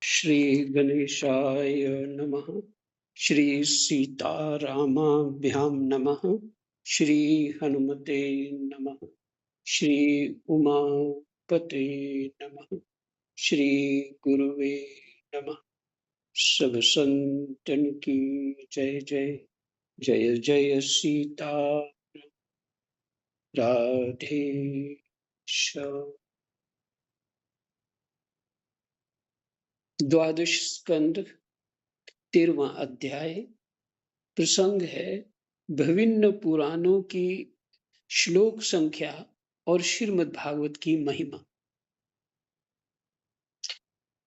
श्री गणेशाय नमः। श्री सीतारामाभ्यां नमः। श्री हनुमते नमः। श्री उमापते नमः। श्री गुरुवे नमः। सब संतन की जय जय। जय जय सीता राधे श्याम। द्वादश स्कंद 13वां अध्याय। प्रसंग है विभिन्न पुराणों की श्लोक संख्या और श्रीमद् भागवत की महिमा।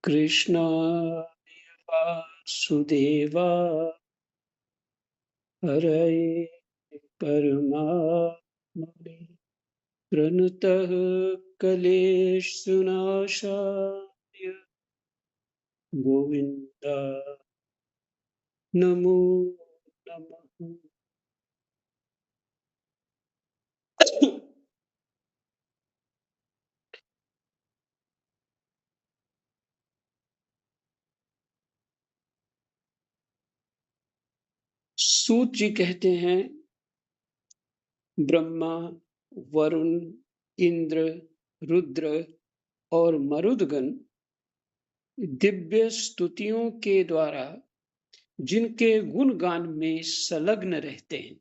कृष्ण वासुदेवा हरये परमात्मने प्रणतः क्लेशनाशाय गोविन्दाय नमो नमः। सूत जी कहते हैं, ब्रह्मा, वरुण, इंद्र, रुद्र और मरुदगण दिव्य स्तुतियों के द्वारा जिनके गुणगान में संलग्न रहते हैं।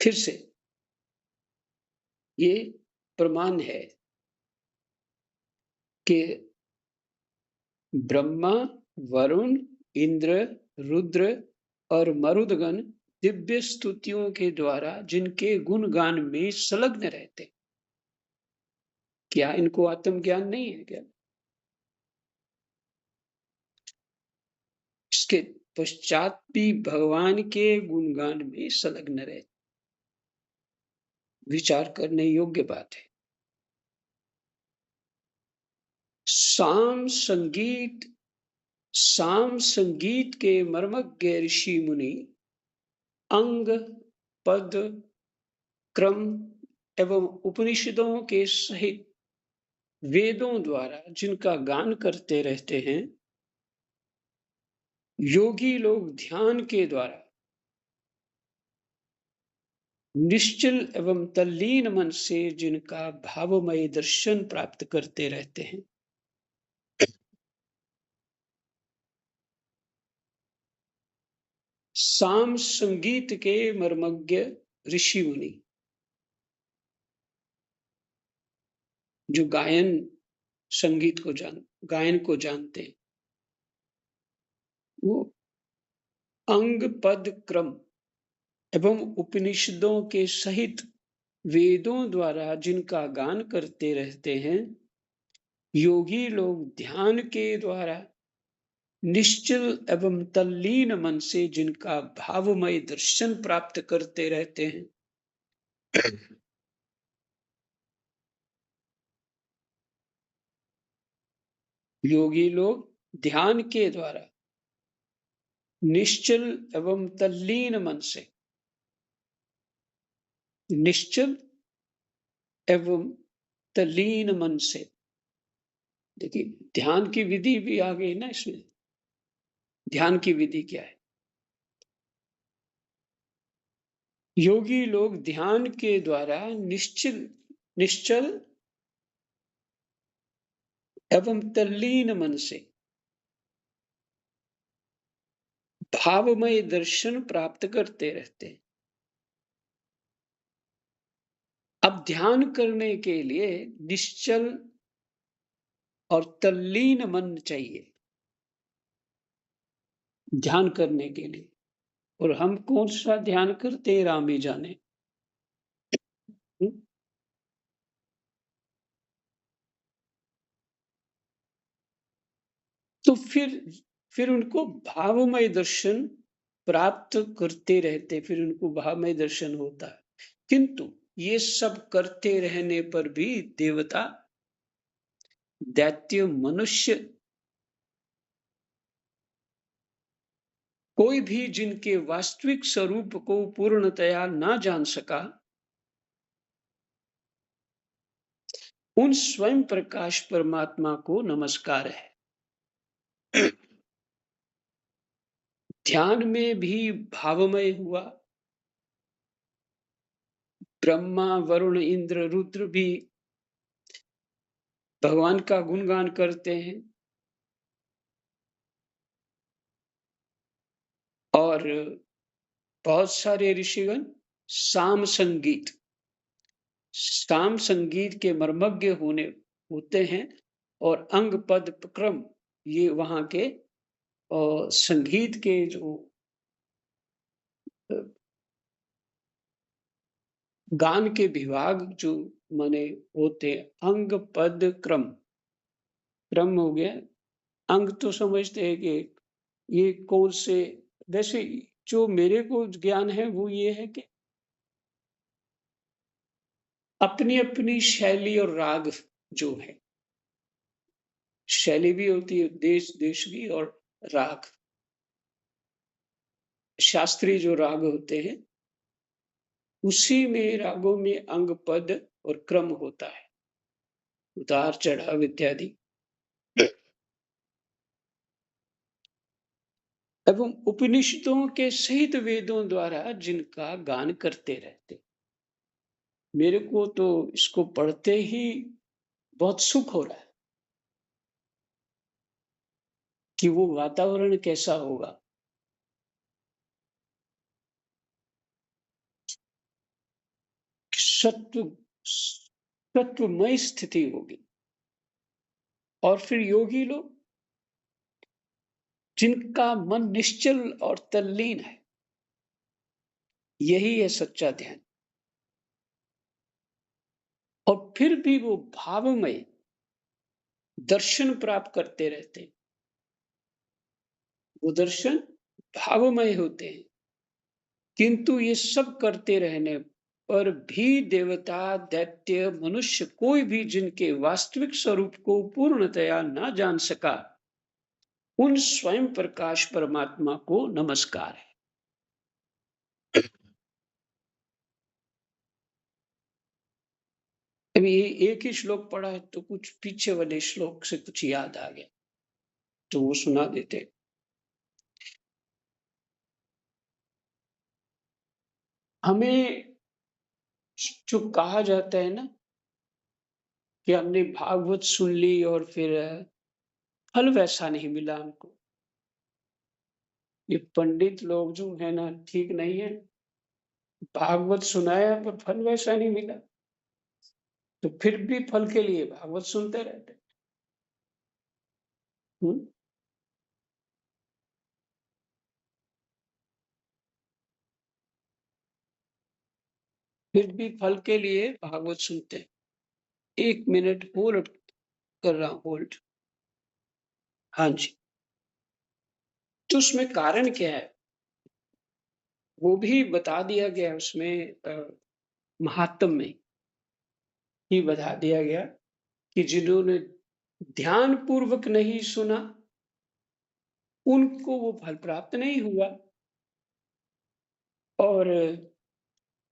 फिर से ये प्रमाण है कि ब्रह्मा, वरुण, इंद्र, रुद्र और मरुदगण दिव्य स्तुतियों के द्वारा जिनके गुणगान में संलग्न रहते हैं। क्या इनको आत्मज्ञान नहीं है क्या? इसके पश्चात भी भगवान के गुणगान में संलग्न रहते, विचार करने योग्य बात है। साम संगीत के मर्मज्ञ ऋषि मुनि अंग, पद, क्रम एवं उपनिषदों के सहित वेदों द्वारा जिनका गान करते रहते हैं, योगी लोग ध्यान के द्वारा निश्चल एवं तल्लीन मन से जिनका भावमय दर्शन प्राप्त करते रहते हैं। साम संगीत के मर्मज्ञ ऋषि मुनि जो गायन को जानते हैं, वो अंग, पद, क्रम एवं उपनिषदों के सहित वेदों द्वारा जिनका गान करते रहते हैं, योगी लोग ध्यान के द्वारा निश्चल एवं तल्लीन मन से जिनका भावमय दर्शन प्राप्त करते रहते हैं। योगी लोग ध्यान के द्वारा निश्चल एवं तल्लीन मन से, निश्चल एवं तल्लीन मन से, देखिए ध्यान की विधि भी आ गई ना इसमें। ध्यान की विधि क्या है? योगी लोग ध्यान के द्वारा निश्चल एवं तल्लीन मन से भावमय दर्शन प्राप्त करते रहते हैं। अब ध्यान करने के लिए निश्चल और तल्लीन मन चाहिए ध्यान करने के लिए। और हम कौन सा ध्यान करते हैं, राम ही जाने। तो फिर उनको भावमय दर्शन प्राप्त करते रहते, फिर उनको भावमय दर्शन होता है। किंतु ये सब करते रहने पर भी देवता, दैत्य, मनुष्य, कोई भी जिनके वास्तविक स्वरूप को पूर्णतया ना जान सका, उन स्वयं प्रकाश परमात्मा को नमस्कार है। ध्यान में भी भावमय हुआ। ब्रह्मा, वरुण, इंद्र, रुद्र भी भगवान का गुणगान करते हैं। और बहुत सारे ऋषिगण साम संगीत साम संगीत के मर्मज्ञ होते हैं। और अंग पद क्रम ये वहां के संगीत के जो गान के विभाग जो माने होते अंग पद क्रम। क्रम हो गया। अंग तो समझते हैं कि ये कौन से। वैसे जो मेरे को ज्ञान है वो ये है कि अपनी अपनी शैली और राग जो है, शैली भी होती है, देश देश भी, और राग, शास्त्रीय जो राग होते हैं उसी में रागों में अंग पद और क्रम होता है, उतार चढ़ाव इत्यादि। एवं उपनिषदों के सहित वेदों द्वारा जिनका गान करते रहते। मेरे को तो इसको पढ़ते ही बहुत सुख हो रहा है कि वो वातावरण कैसा होगा। सत्व सत्वमय स्थिति होगी। और फिर योगी लोग जिनका मन निश्चल और तल्लीन है, यही है सच्चा ध्यान। और फिर भी वो भावमय दर्शन प्राप्त करते रहते। वो दर्शन भावमय होते हैं। किंतु ये सब करते रहने पर भी देवता, दैत्य, मनुष्य कोई भी जिनके वास्तविक स्वरूप को पूर्णतया ना जान सका, उन स्वयं प्रकाश परमात्मा को नमस्कार है। अभी एक ही श्लोक पढ़ा है तो कुछ पीछे वाले श्लोक से कुछ याद आ गया तो वो सुना देते। हमें जो कहा जाता है ना कि हमने भागवत सुन ली और फिर फल वैसा नहीं मिला हमको। ये पंडित लोग जो है ना ठीक नहीं है। भागवत सुनाया पर फल वैसा नहीं मिला, तो फिर भी फल के लिए भागवत सुनते रहते। हम्म। फिर भी फल के लिए भागवत सुनते हैं। 1 मिनट होल्ड कर रहा हूं, होल्ड। हाँ जी। तो उसमें कारण क्या है वो भी बता दिया गया उसमें, महात्म में ही बता दिया गया कि जिन्होंने ध्यान पूर्वक नहीं सुना उनको वो फल प्राप्त नहीं हुआ। और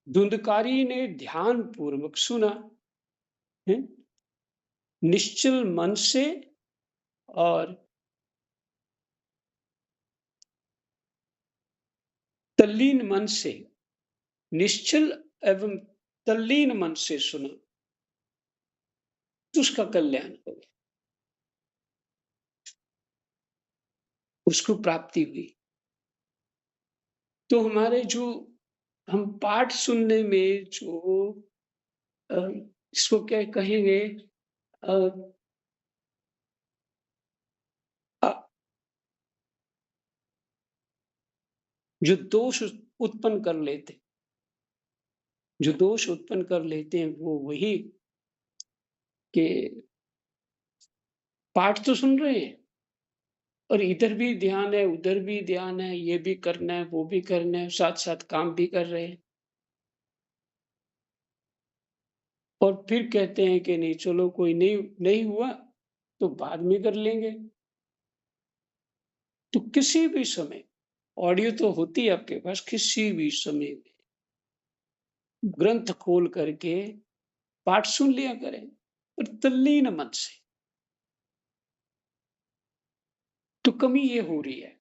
धुंधकारी ने ध्यान पूर्वक सुना है, निश्चल मन से और तल्लीन मन से, निश्चल एवं तल्लीन मन से सुना तो उसका कल्याण हो गया, उसको प्राप्ति हुई। तो हमारे जो हम पाठ सुनने में जो इसको क्या कहेंगे, अ, अ, जो दोष उत्पन्न कर लेते, जो दोष उत्पन्न कर लेते हैं वो वही कि पाठ तो सुन रहे हैं और इधर भी ध्यान है, उधर भी ध्यान है, ये भी करना है, वो भी करना है, साथ-साथ काम भी कर रहे हैं। और फिर कहते हैं कि नहीं चलो कोई नहीं नहीं हुआ तो बाद में कर लेंगे। तो किसी भी समय ऑडियो तो होती है आपके पास, किसी भी समय ग्रंथ खोल करके पाठ सुन लिया करें। और तल्लीन मन से, तो कमी ये हो रही है।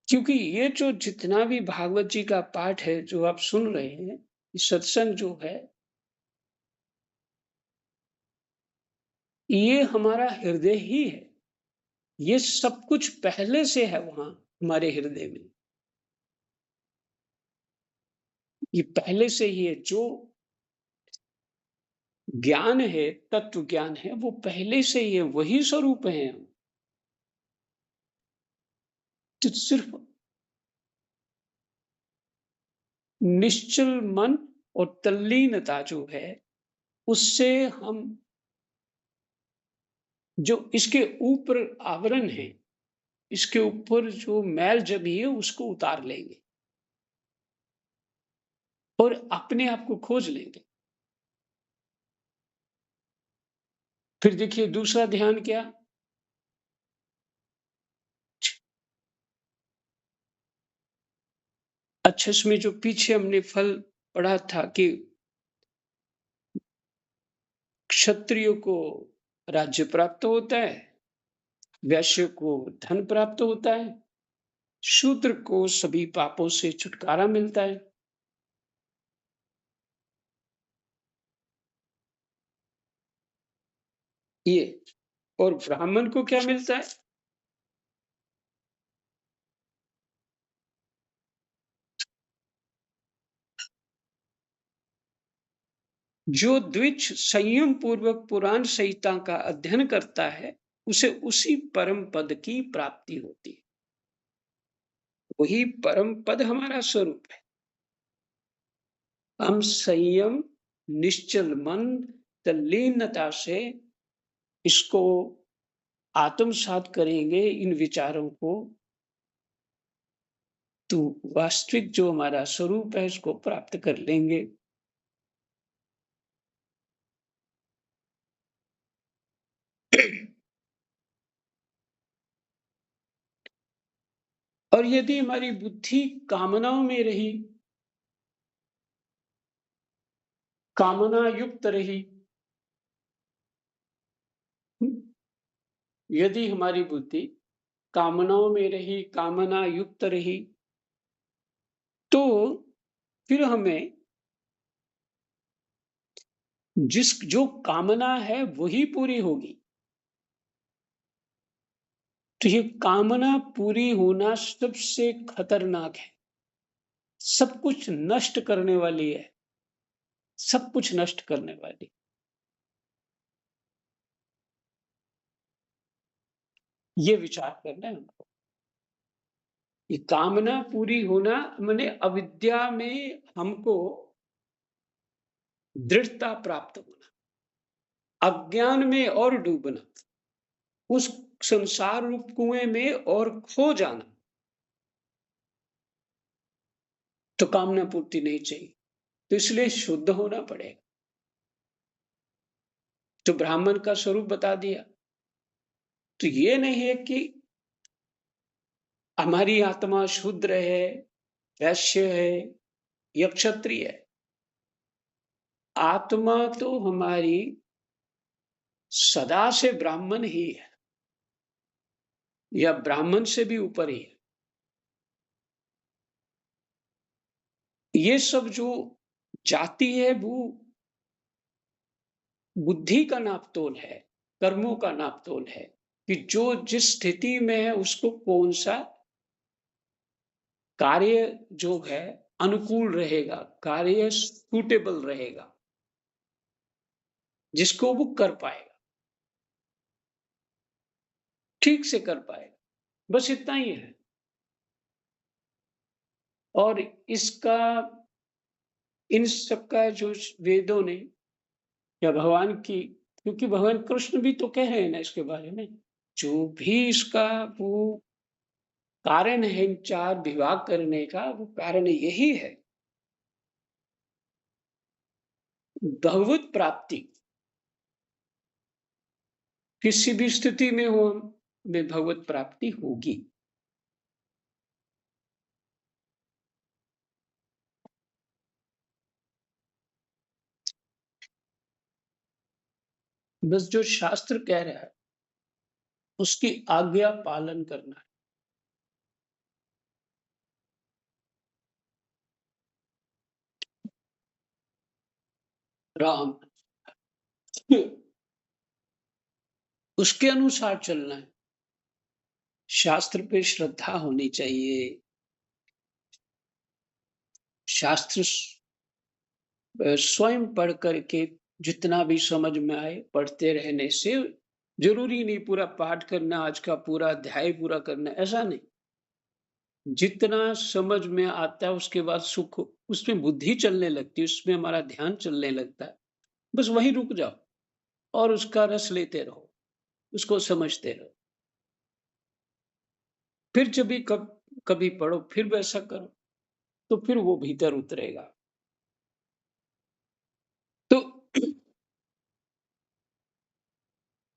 क्योंकि ये जो जितना भी भागवत जी का पाठ है, जो आप सुन रहे हैं, ये सत्संग जो है, ये हमारा हृदय ही है। ये सब कुछ पहले से है वहाँ हमारे हृदय में। ये पहले से ही है। जो ज्ञान है, तत्व ज्ञान है, वो पहले से ही है, वही स्वरूप है हम। तो सिर्फ निश्चल मन और तल्लीनता जो है, उससे हम जो इसके ऊपर आवरण है, इसके ऊपर जो मैल जमी है, उसको उतार लेंगे और अपने आप को खोज लेंगे। फिर देखिए दूसरा ध्यान क्या? अच्छा, इसमें जो पीछे हमने फल पढ़ा था कि क्षत्रियो को राज्य प्राप्त होता है, वैश्य को धन प्राप्त होता है, शूद्र को सभी पापों से छुटकारा मिलता है। ये और ब्राह्मण को क्या मिलता है? जो द्विज संयम पूर्वक पुराण संहिता का अध्ययन करता है, उसे उसी परम पद की प्राप्ति होती है। वही परम पद हमारा स्वरूप है। हम संयम, निश्चल मन, तल्लीनता से इसको आत्मसात करेंगे, इन विचारों को, तो वास्तविक जो हमारा स्वरूप है इसको प्राप्त कर लेंगे। और यदि हमारी बुद्धि कामनाओं में रही, कामना युक्त रही, यदि हमारी बुद्धि कामनाओं में रही, कामना युक्त रही, तो फिर हमें जो कामना है वही पूरी होगी। तो ये कामना पूरी होना सबसे खतरनाक है, सब कुछ नष्ट करने वाली है, सब कुछ नष्ट करने वाली। ये विचार करना है हमको। ये कामना पूरी होना माने अविद्या में हमको दृढ़ता प्राप्त होना, अज्ञान में और डूबना, उस संसार रूप कुएं में और खो जाना। तो कामना पूर्ति नहीं चाहिए, तो इसलिए शुद्ध होना पड़ेगा। तो ब्राह्मण का स्वरूप बता दिया। तो ये नहीं है कि हमारी आत्मा शूद्र है, वैश्य है या क्षत्रिय है। आत्मा तो हमारी सदा से ब्राह्मण ही है, या ब्राह्मण से भी ऊपर ही है। ये सब जो जाति है वो बुद्धि का नापतोल है, कर्मों का नापतोल है, कि जो जिस स्थिति में है उसको कौन सा कार्य जो है अनुकूल रहेगा, कार्य सूटेबल रहेगा, जिसको वो कर पाएगा, ठीक से कर पाएगा। बस इतना ही है। और इसका इन सबका जो वेदों ने या भगवान की, क्योंकि भगवान कृष्ण भी तो कह रहे हैं ना इसके बारे में, जो भी इसका वो कारण है इन चार विभाग करने का, वो कारण यही है, भगवत प्राप्ति। किसी भी स्थिति में हो हमें भगवत प्राप्ति होगी। बस जो शास्त्र कह रहा है, उसकी आज्ञा पालन करना है। राम उसके अनुसार चलना है। शास्त्र पे श्रद्धा होनी चाहिए। शास्त्र स्वयं पढ़ करके जितना भी समझ में आए पढ़ते रहने से ज़रूरी नहीं पूरा पाठ करना, आज का पूरा अध्याय पूरा करना, ऐसा नहीं। जितना समझ में आता है उसके बाद सुख उसमें बुद्धि चलने लगती है, उसमें हमारा ध्यान चलने लगता है। बस वहीं रुक जाओ और उसका रस लेते रहो, उसको समझते रहो। फिर जब भी कभी पढ़ो, फिर वैसा करो, तो फिर वो भीतर उतरेगा। तो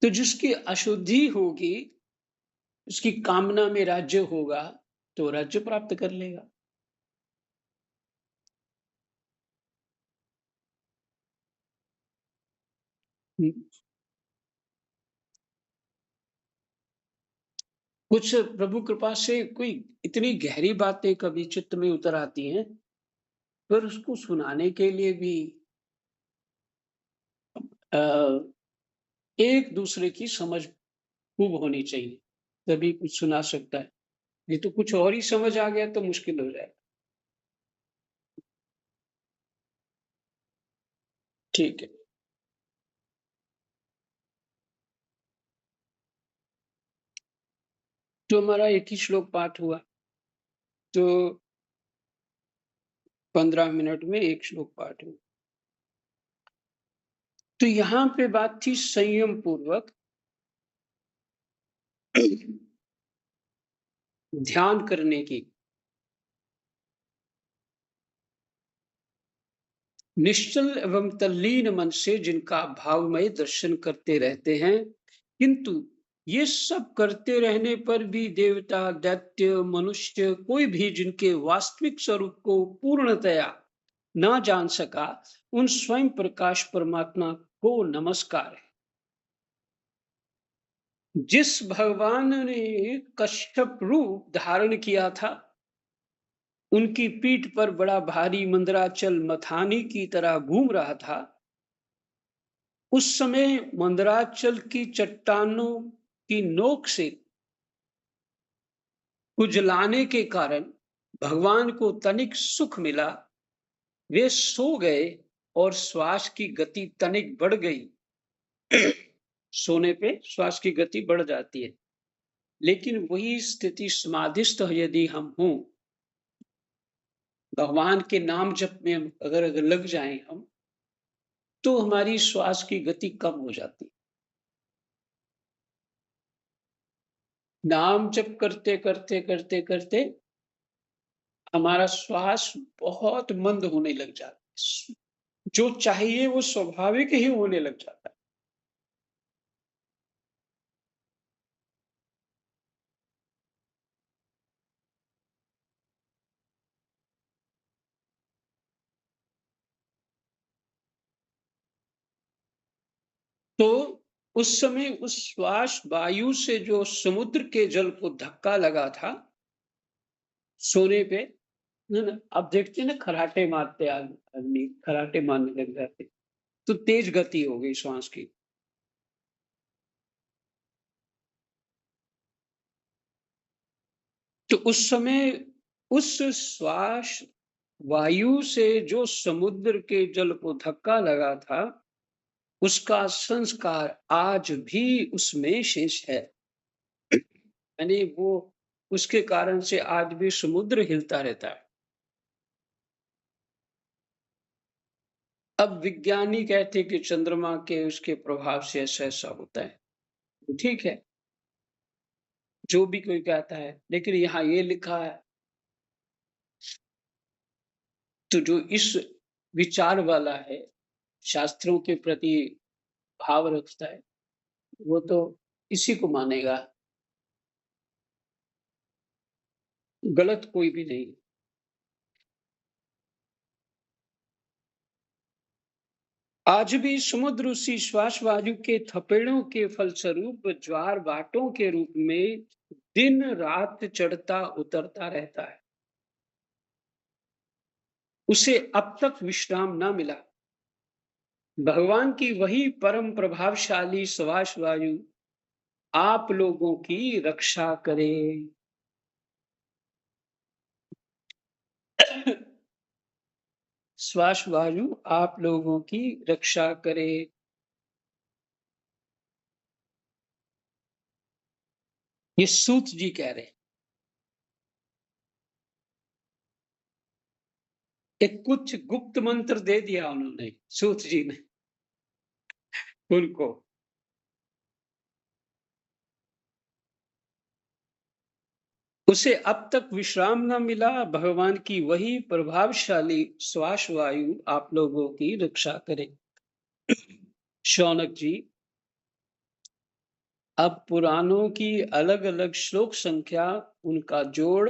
तो जिसकी अशुद्धि होगी, उसकी कामना में राज्य होगा, तो राज्य प्राप्त कर लेगा। हुँ, कुछ प्रभु कृपा से कोई इतनी गहरी बातें कभी चित्त में उतर आती हैं, पर उसको सुनाने के लिए भी अ, एक-दूसरे की समझ खूब होनी चाहिए, तभी कुछ सुना सकता है। नहीं तो कुछ और ही समझ आ गया तो मुश्किल हो जाएगा। ठीक है, तो हमारा एक ही श्लोक पाठ हुआ, तो 15 मिनट में 1 श्लोक पाठ हुआ। तो यहाँ पे बात थी संयम पूर्वक ध्यान करने की। निश्चल एवं तल्लीन मन से जिनका भावमय दर्शन करते रहते हैं, किंतु ये सब करते रहने पर भी देवता, दैत्य, मनुष्य कोई भी जिनके वास्तविक स्वरूप को पूर्णतया ना जान सका, उन स्वयं प्रकाश परमात्मा को नमस्कार है। जिस भगवान ने कश्यप रूप धारण किया था, उनकी पीठ पर बड़ा भारी मंदराचल मथानी की तरह घूम रहा था। उस समय मंदराचल की चट्टानों की नोक से कुचलाने के कारण भगवान को तनिक सुख मिला। वे सो गए और श्वास की गति तनिक बढ़ गई। सोने पे श्वास की गति बढ़ जाती है, लेकिन वही स्थिति समाधिस्थ यदि हम हों, भगवान के नाम जप में अगर लग जाएं हम, तो हमारी श्वास की गति कम हो जाती है। नाम जप करते करते करते करते हमारा श्वास बहुत मंद होने लग जाता है। जो चाहिए वो स्वाभाविक ही होने लग जाता है। तो उस समय उस श्वास वायु से जो समुद्र के जल को धक्का लगा था सोने पे, है ना? आप देखते हैं ना खर्राटे मारते आदमी खर्राटे मारने लग जाते, तो तेज गति हो गई श्वास की। तो उस समय उस श्वास वायु से जो समुद्र के जल को धक्का लगा था, उसका संस्कार आज भी उसमें शेष है। यानी वो उसके कारण से आज भी समुद्र हिलता रहता है। अब विज्ञानी कहते हैं कि चंद्रमा के उसके प्रभाव से ऐसा-ऐसा होता है। तो ठीक है, जो भी कोई कहता है, लेकिन यहाँ ये लिखा है, तो जो इस विचार वाला है, शास्त्रों के प्रति भाव रखता है, वो तो इसी को मानेगा, गलत कोई भी नहीं। आज भी समुद्र उसी श्वास वायु के थपेड़ों के फलस्वरूप ज्वार भाटों के रूप में दिन रात चढ़ता उतरता रहता है। उसे अब तक विश्राम न मिला। भगवान की वही परम प्रभावशाली श्वास वायु आप लोगों की रक्षा करे। श्वास वायु आप लोगों की रक्षा करे। ये सूत जी कह रहे हैं। एक कुछ गुप्त मंत्र दे दिया उन्होंने, सूत जी ने उनको। उसे अब तक विश्राम न मिला। भगवान की वही प्रभावशाली श्वास वायु आप लोगों की रक्षा करे। शौनक जी, अब पुराणों की अलग अलग श्लोक संख्या, उनका जोड़,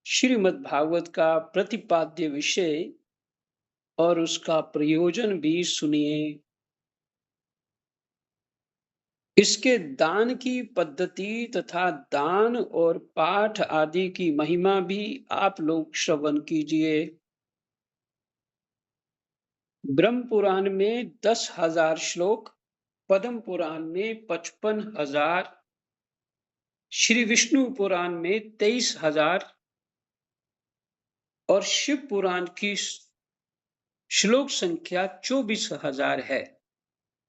श्रीमद् भागवत का प्रतिपाद्य विषय और उसका प्रयोजन भी सुनिए। इसके दान की पद्धति तथा दान और पाठ आदि की महिमा भी आप लोग श्रवण कीजिए। ब्रह्म पुराण में 10,000 श्लोक, पद्म पुराण में 55,000, श्री विष्णु पुराण में 23,000 और शिव पुराण की श्लोक संख्या 24,000 है।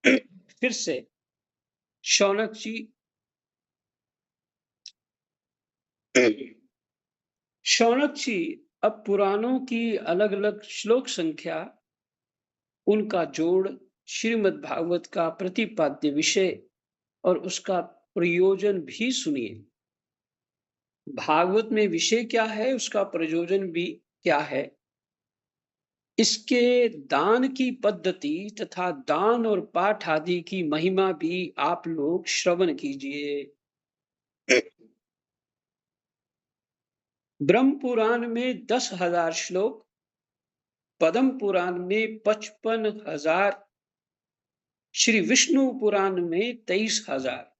फिर से शौनक जी, शौनक जी, अब पुराणों की अलग अलग श्लोक संख्या, उनका जोड़, श्रीमद् भागवत का प्रतिपाद्य विषय और उसका प्रयोजन भी सुनिए। भागवत में विषय क्या है, उसका प्रयोजन भी क्या है, इसके दान की पद्धति तथा दान और पाठ आदि की महिमा भी आप लोग श्रवण कीजिए। ब्रह्म पुराण में 10,000 श्लोक, पद्म पुराण में 55,000, श्री विष्णु पुराण में 23,000।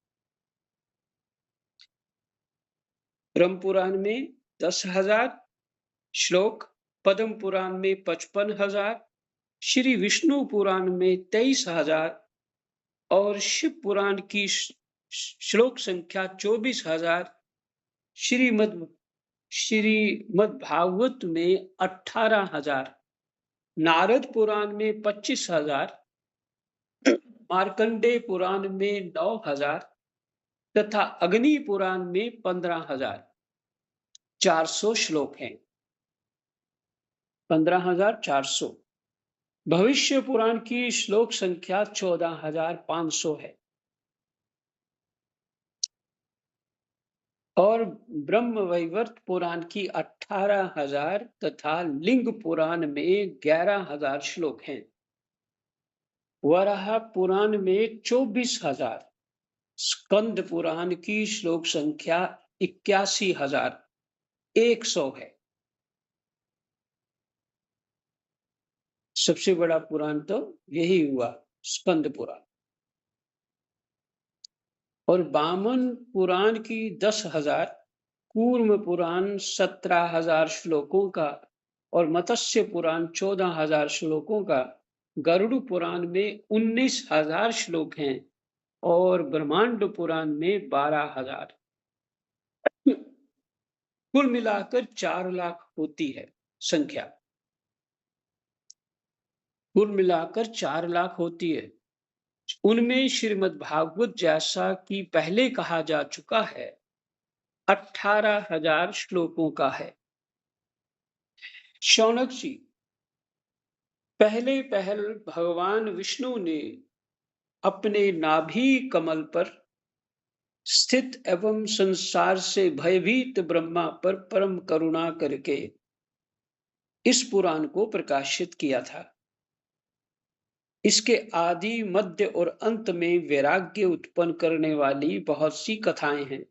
ब्रह्म पुराण में 10,000 श्लोक, पद्म पुराण में 55,000, श्री विष्णु पुराण में 23,000 और शिव पुराण की श्लोक संख्या 24,000, श्रीमद् श्रीमद् भागवत में 18,000, नारद पुराण में 25,000, मार्कंडेय पुराण में 9,000 तथा अग्नि पुराण में 15,000। 400 श्लोक हैं। 15,400। भविष्य पुराण की श्लोक संख्या 14,500 है और ब्रह्म वैवर्त पुराण की 18,000 तथा लिंग पुराण में 11,000 श्लोक हैं। वराह पुराण में 24,000, स्कंद पुराण की श्लोक संख्या 81,100 है। सबसे बड़ा पुराण तो यही हुआ, स्कंद पुराण। और वामन पुराण की 10,000, कूर्म पुराण 17,000 श्लोकों का और मत्स्य पुराण 14,000 श्लोकों का, गरुड़ पुराण में 19,000 श्लोक हैं और ब्रह्मांड पुराण में 12,000। कुल मिलाकर 4 लाख होती है संख्या। कुल मिलाकर 4 लाख होती है। उनमें श्रीमद् भागवत जैसा कि पहले कहा जा चुका है 18,000 श्लोकों का है। शौनक जी, पहले भगवान विष्णु ने अपने नाभि कमल पर स्थित एवं संसार से भयभीत ब्रह्मा पर परम करुणा करके इस पुराण को प्रकाशित किया था। इसके आदि, मध्य और अंत में वैराग्य उत्पन्न करने वाली बहुत सी कथाएं हैं।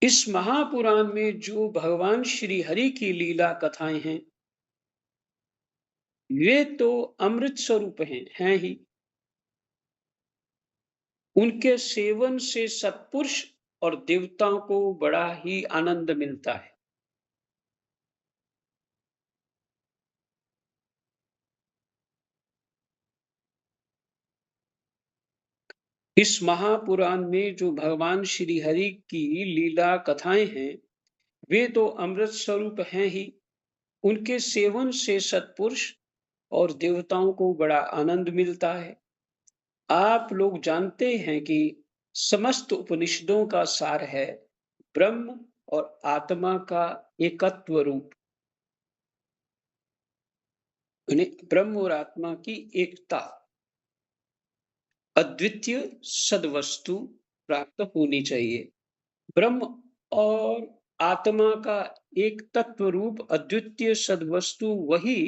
इस महापुराण में जो भगवान श्री हरि की लीला कथाएं हैं, वे तो अमृत स्वरूप हैं ही। उनके सेवन से सत्पुरुष और देवताओं को बड़ा ही आनंद मिलता है। इस महापुराण में जो भगवान श्री हरि की लीला कथाएं हैं, वे तो अमृत स्वरूप हैं ही। उनके सेवन से सत्पुरुष और देवताओं को बड़ा आनंद मिलता है। आप लोग जानते हैं कि समस्त उपनिषदों का सार है ब्रह्म और आत्मा का एकत्व रूप, यानी ब्रह्म और आत्मा की एकता, अद्वितीय सद्वस्तु प्राप्त होनी चाहिए। ब्रह्म और आत्मा का एक तत्व रूप अद्वितीय सद्वस्तु वही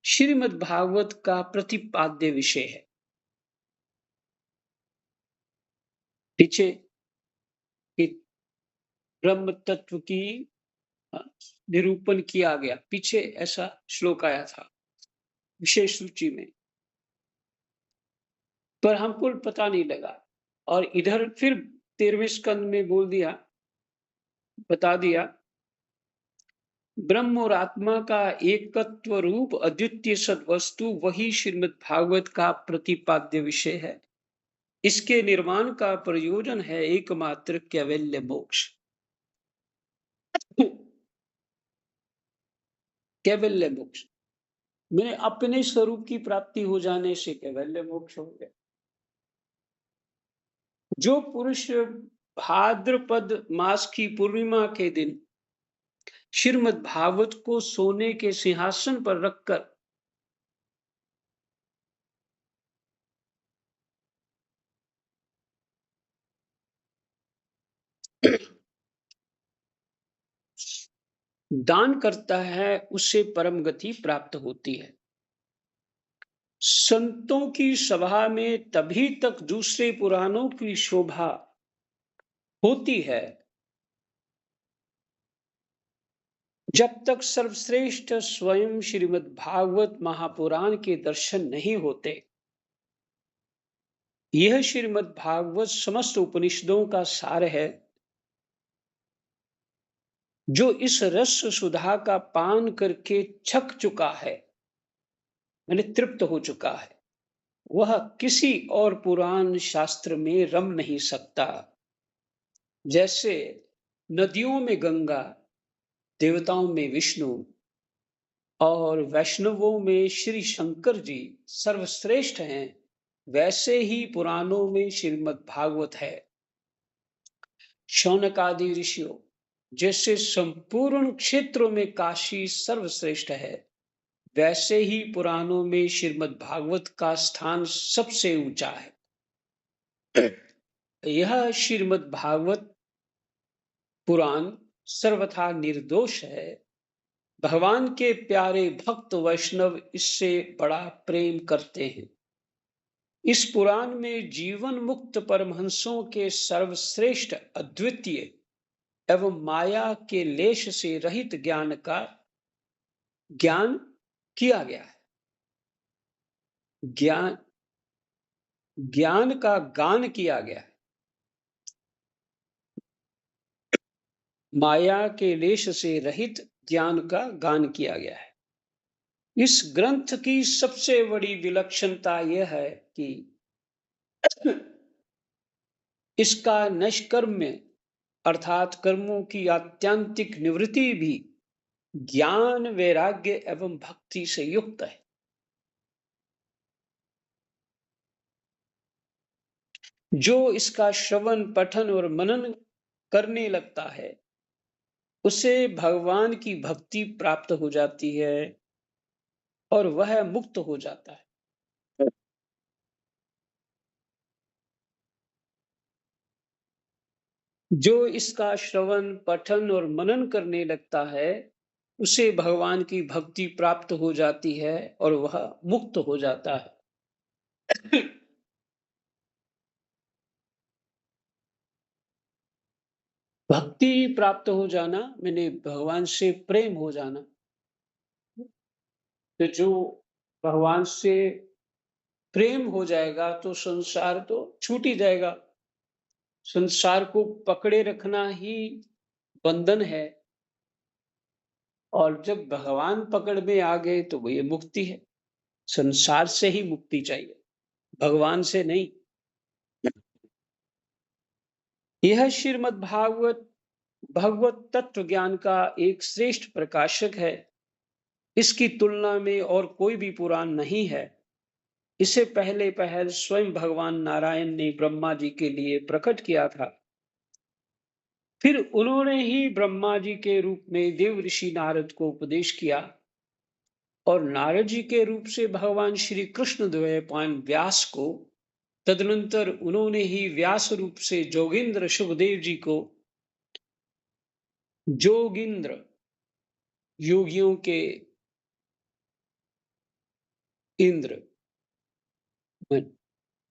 श्रीमद् भागवत का प्रतिपाद्य विषय है। पीछे एक ब्रह्म तत्व की अ, निरूपण किया गया, पीछे ऐसा श्लोक आया था विशेष सूची में, पर हमको पता नहीं लगा। और इधर फिर 13वें स्कंद में बोल दिया, बता दिया, ब्रह्म और आत्मा का एकत्व रूप अद्वितीय सद्वस्तु वही श्रीमद् भागवत का प्रतिपाद्य विषय है। इसके निर्माण का प्रयोजन है एकमात्र कैवल्य मोक्ष। कैवल्य मोक्ष मैंने अपने स्वरूप की प्राप्ति हो जाने से कैवल्य मोक्ष हो गया। जो पुरुष भाद्रपद मास की पूर्णिमा के दिन श्रीमद् भागवत को सोने के सिंहासन पर रखकर दान करता है, उसे परम गति प्राप्त होती है। संतों की सभा में तभी तक दूसरे पुराणों की शोभा होती है जब तक सर्वश्रेष्ठ स्वयं श्रीमद् भागवत महापुराण के दर्शन नहीं होते। यह श्रीमद् भागवत समस्त उपनिषदों का सार है, जो इस रस सुधा का पान करके छक चुका है, मैंने तृप्त हो चुका है, वह किसी और पुराण शास्त्र में रम नहीं सकता। जैसे नदियों में गंगा, देवताओं में विष्णु और वैष्णवों में श्री शंकर जी सर्वश्रेष्ठ हैं, वैसे ही पुराणों में श्रीमद् भागवत है। शौनक आदि ऋषियों जैसे संपूर्ण क्षेत्रों में काशी सर्वश्रेष्ठ है, वैसे ही पुराणों में श्रीमद् भागवत का स्थान सबसे ऊंचा है। यह श्रीमद् भागवत पुराण सर्वथा निर्दोष है। भगवान के प्यारे भक्त वैष्णव इससे बड़ा प्रेम करते हैं। इस पुराण में जीवन मुक्त परमहंसों के सर्वश्रेष्ठ अद्वितीय एवं माया के लेश से रहित ज्ञान का ज्ञान किया गया है। ज्ञान ज्ञान का गान किया गया है। माया के लेश से रहित ज्ञान का गान किया गया है। इस ग्रंथ की सबसे बड़ी विलक्षणता यह है कि इसका निष्कर्म में अर्थात कर्मों की आत्यंतिक निवृत्ति भी ज्ञान, वैराग्य एवं भक्ति से युक्त है। जो इसका श्रवण, पठन और मनन करने लगता है, उसे भगवान की भक्ति प्राप्त हो जाती है और वह मुक्त हो जाता है। जो इसका श्रवण, पठन और मनन करने लगता है, उसे भगवान की भक्ति प्राप्त हो जाती है और वह मुक्त हो जाता है। भक्ति प्राप्त हो जाना मैंने भगवान से प्रेम हो जाना। तो जो भगवान से प्रेम हो जाएगा तो संसार तो छूट ही जाएगा। संसार को पकड़े रखना ही बंधन है और जब भगवान पकड़ में आ गए तो वो ये मुक्ति है। संसार से ही मुक्ति चाहिए, भगवान से नहीं। यह श्रीमद् भागवत भगवत तत्व ज्ञान का एक श्रेष्ठ प्रकाशक है। इसकी तुलना में और कोई भी पुराण नहीं है। इसे पहले पहल स्वयं भगवान नारायण ने ब्रह्मा जी के लिए प्रकट किया था। फिर उन्होंने ही ब्रह्मा जी के रूप में देव ऋषि नारद को उपदेश किया और नारद जी के रूप से भगवान श्री कृष्ण द्वैपायन व्यास को, तदनंतर उन्होंने ही व्यास रूप से जोगेंद्र सुखदेव जी को, जोगिंद्र योगियों के इंद्र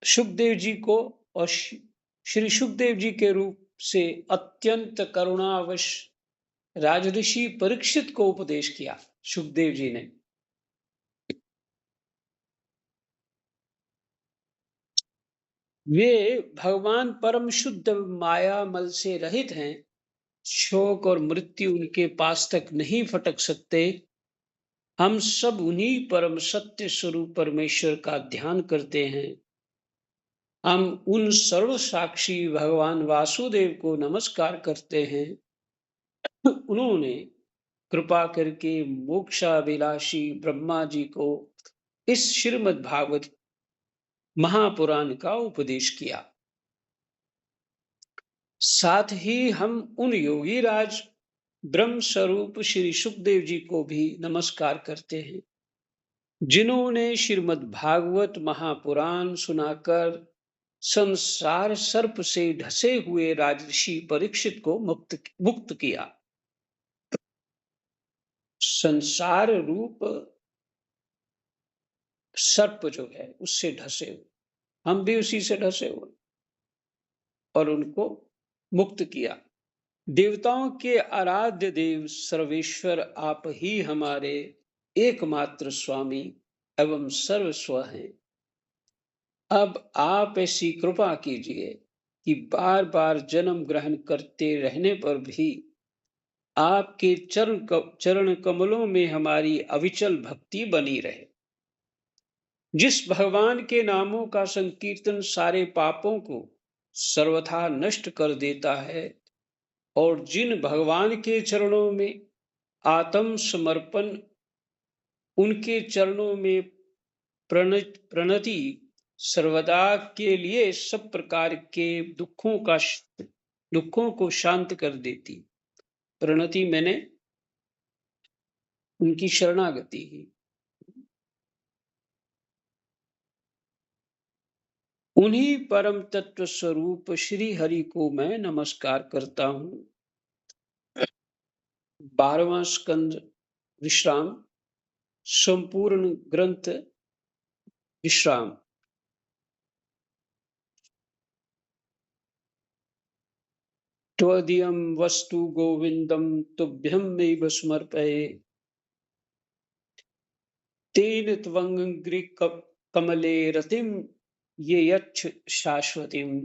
सुखदेव जी को और श्री सुखदेव जी के रूप से अत्यंत करुणावश राजऋषि परीक्षित को उपदेश किया सुखदेव जी ने। वे भगवान परम शुद्ध माया मल से रहित हैं। शोक और मृत्यु उनके पास तक नहीं फटक सकते। हम सब उन्हीं परम सत्य स्वरूप परमेश्वर का ध्यान करते हैं। हम उन सर्व साक्षी भगवान वासुदेव को नमस्कार करते हैं। उन्होंने कृपा करके मोक्षाभिलाषी ब्रह्मा जी को इस श्रीमद् भागवत महापुराण का उपदेश किया। साथ ही हम उन योगी राज ब्रह्म स्वरूप श्री सुखदेव जी को भी नमस्कार करते हैं, जिन्होंने श्रीमद् भागवत महापुराण सुनाकर संसार सर्प से ढसे हुए राजर्षि परीक्षित को मुक्त किया। संसार रूप सर्प जो है उससे ढसे हुए, हम भी उसी से ढसे हुए और उनको मुक्त किया। देवताओं के आराध्य देव सर्वेश्वर आप ही हमारे एकमात्र स्वामी एवं सर्वस्व हैं। अब आप ऐसी कृपा कीजिए कि बार बार जन्म ग्रहण करते रहने पर भी आपके चरण कमलों में हमारी अविचल भक्ति बनी रहे। जिस भगवान के नामों का संकीर्तन सारे पापों को सर्वथा नष्ट कर देता है और जिन भगवान के चरणों में आत्म समर्पण, उनके चरणों में प्रणति सर्वदा के लिए सब प्रकार के दुखों को शांत कर देती। प्रणति मैंने उनकी शरणागति ही। उन्हीं परम तत्व स्वरूप श्री हरि को मैं नमस्कार करता हूँ। 12वां स्कंद विश्राम, संपूर्ण ग्रंथ विश्राम। त्वदीयं वस्तु गोविंदम तुभ्यमेव समर्पये। तेन त्वंग्रि कमले रतिम ये यच्छ शाश्वतीम।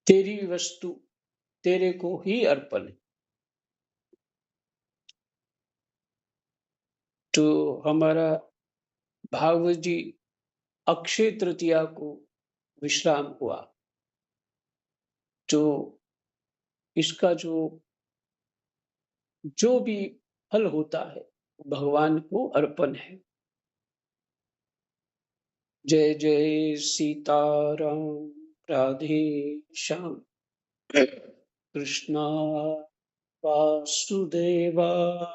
तेरी वस्तु तेरे को ही अर्पण है। तो हमारा भागवत जी अक्षय तृतीया को विश्राम हुआ, तो इसका जो भी फल होता है भगवान को अर्पण है। जय जय सीताराम, राधे श्याम, कृष्णा वासुदेवाय,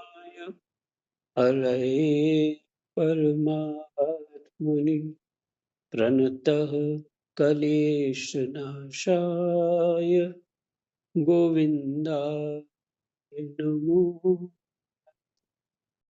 हरे परमात्मने प्रणतः क्लेशनाशाय गोविन्दाय नमो